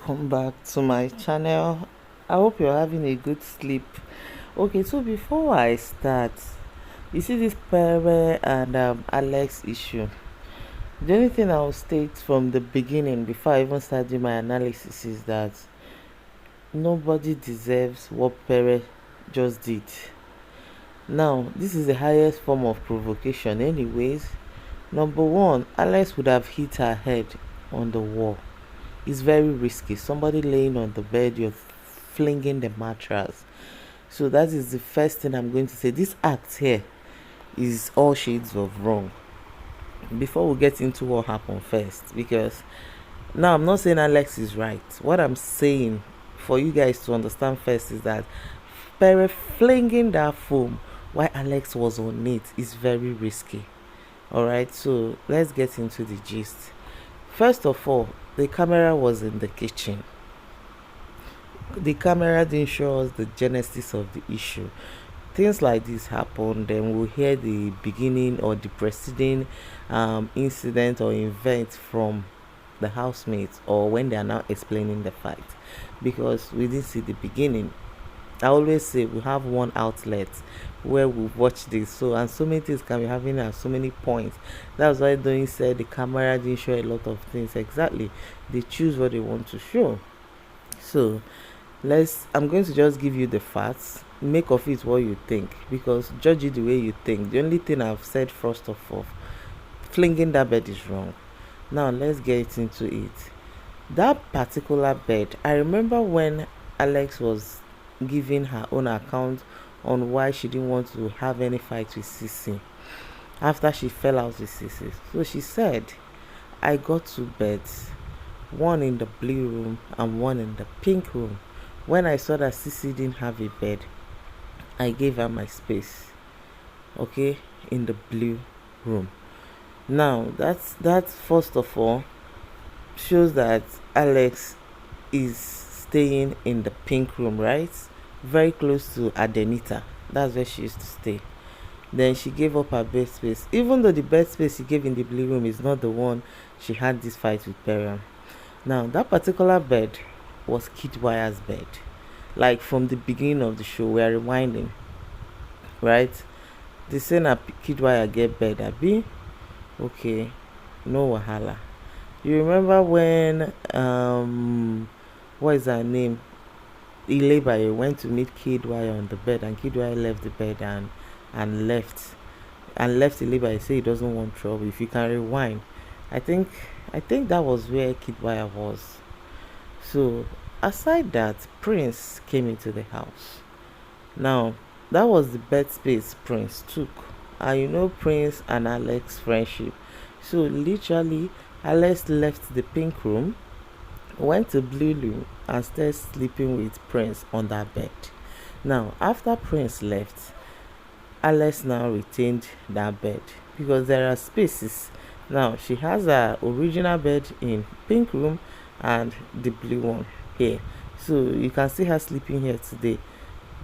welcome back to my channel. I hope you're having a good sleep. Okay, so before I start, you see this Pere and Alex issue. The only thing I'll state from the beginning before I even start doing my analysis is that nobody deserves what Pere just did. Now, this is the highest form of provocation anyways. Number one, Alex would have hit her head on the wall. It's very risky. Somebody laying on the bed, you're flinging the mattress. So that is the first thing I'm going to say. This act here is all shades of wrong. Before we get into what happened first, because now I'm not saying Alex is right. What I'm saying for you guys to understand first is that Pere flinging that foam while Alex was on it is very risky. Alright, so let's get into the gist. First of all, the camera was in the kitchen. The camera didn't show us the genesis of the issue. Things like this happen, then we'll hear the beginning or the preceding incident or event from the housemates, or when they are now explaining the fight, because we didn't see the beginning. I always say we have one outlet where we watch this, and so many things can be happening at so many points. That's why Doing said the camera didn't show a lot of things. Exactly, they choose what they want to show. So I'm going to just give you the facts, make of it what you think, because judge it the way you think. The only thing I've said first of all, flinging that bed is wrong. Now let's get into it. That particular bed, I remember when Alex was giving her own account on why she didn't want to have any fight with Sissy after she fell out with Sissy. So she said, I got two beds, one in the blue room and one in the pink room. When I saw that Sissy didn't have a bed, I gave her my space, okay, in the blue room. Now that first of all shows that Alex is staying in the pink room, right? Very close to Adenita. That's where she used to stay. Then she gave up her bed space, even though the bed space she gave in the blue room is not the one she had this fight with Pere. Now that particular bed was Kidwire's bed. Like from the beginning of the show, we are rewinding, right? They say na Kidwire get bed, abi? Okay, no wahala. You remember when what is her name? Ilebaye went to meet Kidwire on the bed, and Kidwire left the bed and left Ilebaye, say he doesn't want trouble. If you can rewind, I think that was where Kidwire was. So aside that, Prince came into the house. Now that was the bed space Prince took, and you know Prince and Alex friendship. So literally Alex left the pink room, went to blue room and started sleeping with Prince on that bed. Now after Prince left, Alex now retained that bed because there are spaces. Now she has her original bed in pink room and the blue one here, so you can see her sleeping here today.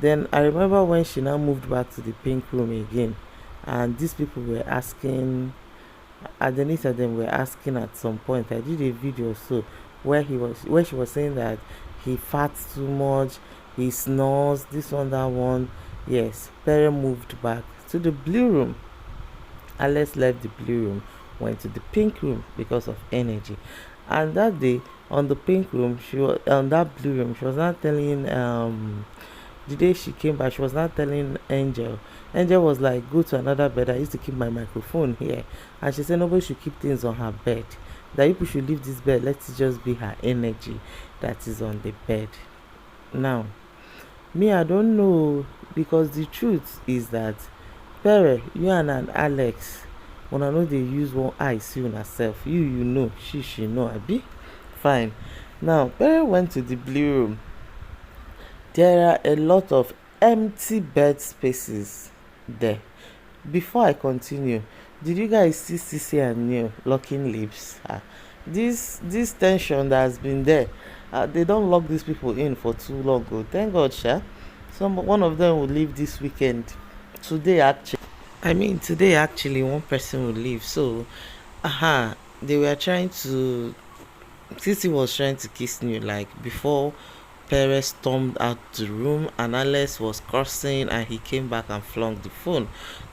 Then I remember when she now moved back to the pink room again, and these people were asking, underneath of them were asking at some point. I did a video so where she was saying that he farts too much, he snores, this one, that one. Yes, Pere moved back to the blue room. Alex left the blue room, went to the pink room because of energy. And that day on the pink room, she was on that blue room, she was not telling the day she came back, she was not telling Angel. Angel was like, go to another bed. I used to keep my microphone here. And she said nobody should keep things on her bed. That people should leave this bed. Let it just be her energy that is on the bed. Now, me, I don't know, because the truth is that Pere, you and Alex, when I know they use one eye see on herself. You know, she know, abi? Fine. Now, Pere went to the blue room. There are a lot of empty bed spaces there. Before I continue, did you guys see Sissy and Neil locking lips? This tension that has been there, they don't lock these people in for too long. Thank God, sha. One of them will leave this weekend. Today actually one person will leave. So they were trying to Sissy was trying to kiss you like before Perez stormed out the room and Alex was cursing and he came back and flung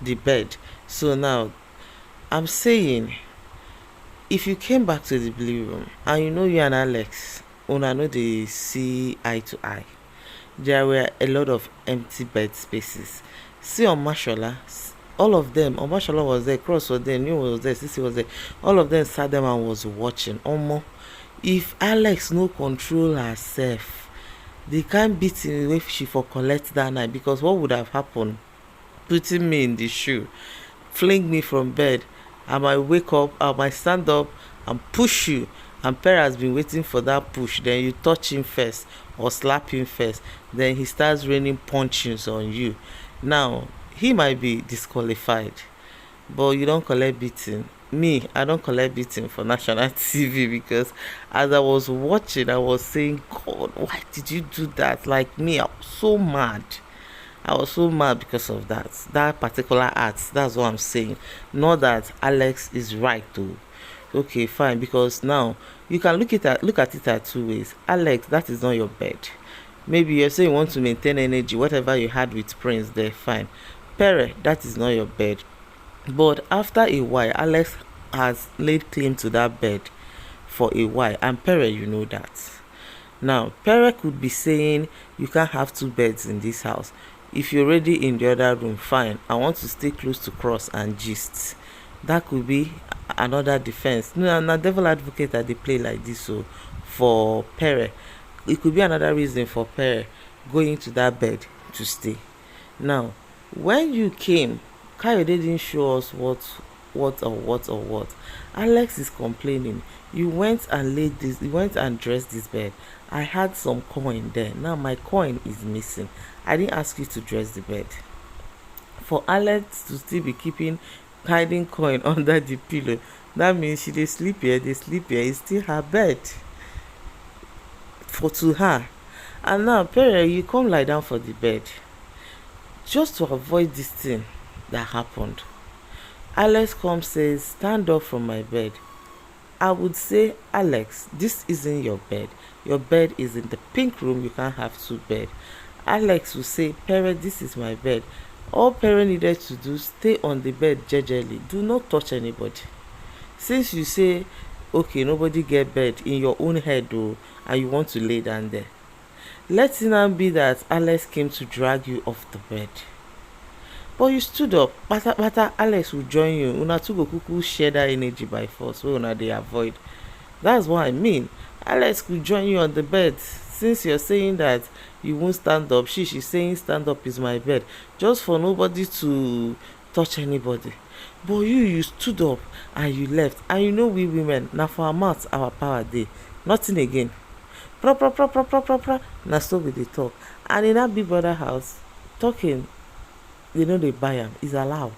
the bed. So now I'm saying if you came back to the blue room and you know you and Alex, una know they see eye to eye. There were a lot of empty bed spaces. See on Mashola, all of them, on Mashola was there, Cross was there, New was there, Sissy was there. All of them sat them and was watching. Omo, if Alex no control herself, they can't beat him if she for collect that night, because what would have happened? Putting me in the shoe, fling me from bed, I might wake up, I might stand up and push you, and Pere has been waiting for that push, then you touch him first or slap him first, then he starts raining punches on you. Now he might be disqualified, but you don't collect beating. Me, I don't collect beating for national TV, because as I was watching, I was saying, God, why did you do that? Like me, I was so mad. I was so mad because of that particular act. That's what I'm saying. Not that Alex is right though. Okay, fine, because now you can look at it at two ways. Alex, that is not your bed. Maybe you're saying you want to maintain energy, whatever you had with Prince there, fine. Pere, that is not your bed. But after a while, Alex has laid claim to that bed for a while, and Pere, you know that. Now, Pere could be saying you can't have two beds in this house. If you're already in the other room, fine. I want to stay close to Cross and gist. That could be another defense. No, na devil advocate that they play like this. So for Pere, it could be another reason for Pere going to that bed to stay. Now, when you came, Kayode didn't show us what. Alex is complaining. You went and dressed this bed. I had some coin there. Now my coin is missing. I didn't ask you to dress the bed. For Alex to still be hiding coin under the pillow, that means she dey sleep here, it's still her bed to her. And now, Pere, you come lie down for the bed just to avoid this thing that happened. Alex comes, says, stand up from my bed. I would say, Alex, this isn't your bed. Your bed is in the pink room. You can't have two beds. Alex will say, Pere, this is my bed. All Pere needed to do, stay on the bed jejely. Do not touch anybody. Since you say, okay, nobody get bed in your own head though, and you want to lay down there, let it now be that Alex came to drag you off the bed. But you stood up, bata Alex will join you. Una two go kuku share that energy by force, wey una dey avoid. That's what I mean. Alex could join you on the bed. Since you're saying that you won't stand up, she's saying stand up is my bed, just for nobody to touch anybody. But you stood up and you left. And you know we women, now for our mouth, our power dey. Nothing again. Pra. Na so we dey talk. And in that big brother house, talking, they know they buy am, is allowed.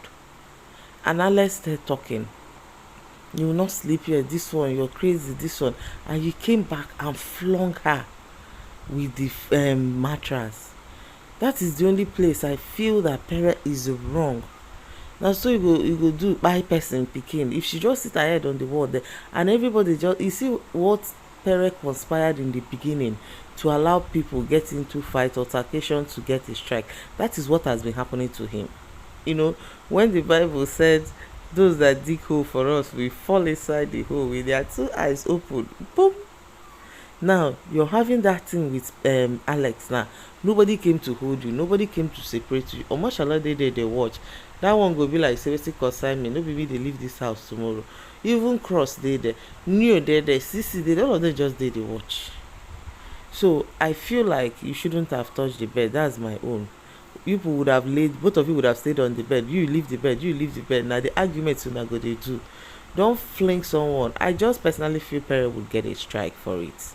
And Alex started talking. You will not sleep here, this one, you're crazy, this one. And you came back and flung her with the mattress. That is the only place I feel that Pere is wrong. Now so you go do by person picking. If she just sit her head on the wall there and everybody just, you see what Pere conspired in the beginning to allow people get into fight, altercation, to get a strike. That is what has been happening to him. You know, when the Bible said those that dig hole for us will fall inside the hole with their two eyes open. Boom. Now you're having that thing with Alex. Now nobody came to hold you, nobody came to separate you. Or mashallah they watch. That one go be like, seriously consign me, no baby they leave this house tomorrow. Even Cross they there, Neo they Sissy they, all of them just they watch. So I feel like you shouldn't have touched the bed. That's my own. People would have laid, both of you would have stayed on the bed. You leave the bed. Now the arguments you not go they do. Don't fling someone. I just personally feel Pere would get a strike for it.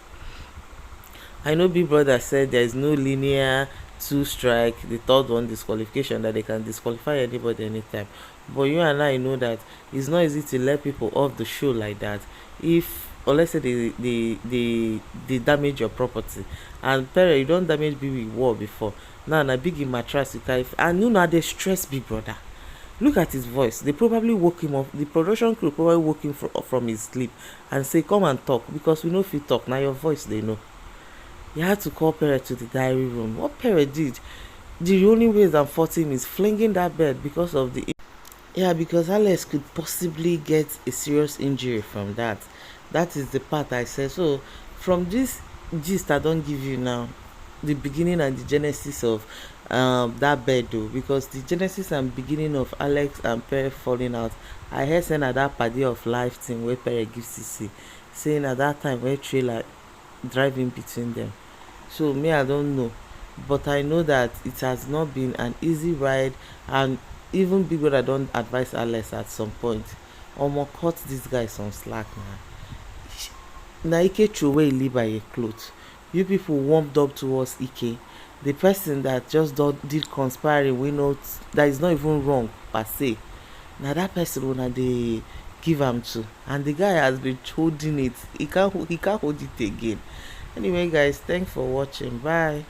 I know Big Brother said there is no linear two strike, the third one disqualification, that they can disqualify anybody anytime. But you and I know that it's not easy to let people off the show like that if, or let's say they damage your property. And Pere, you don't damage big war before. Now na big in mattress you carry, and you know they stress Big Brother. Look at his voice. They probably woke him up. The production crew probably woke him from his sleep and say, come and talk, because we know if you talk, now your voice they know. He had to call Pere to the diary room. What Pere did, the only way that fought him is flinging that bed because of the, yeah, because Alex could possibly get a serious injury from that. That is the part I said. So from this gist I don't give you now, the beginning and the genesis of that bed though, because the genesis and beginning of Alex and Pere falling out, I heard saying at that party of life thing where Pere gives CC, saying at that time where trailer driving between them. So me, I don't know, but I know that it has not been an easy ride, and even Big Brother don't advise Alex at some point. Omo, cut this guy some slack now. Na Ike throw away leave by a cloth. You people warmed up towards Ike. The person that just did conspiring, we know that is not even wrong per se. Now that person when they give am to, and the guy has been holding it. He can't hold it again. Anyway, guys, thanks for watching. Bye.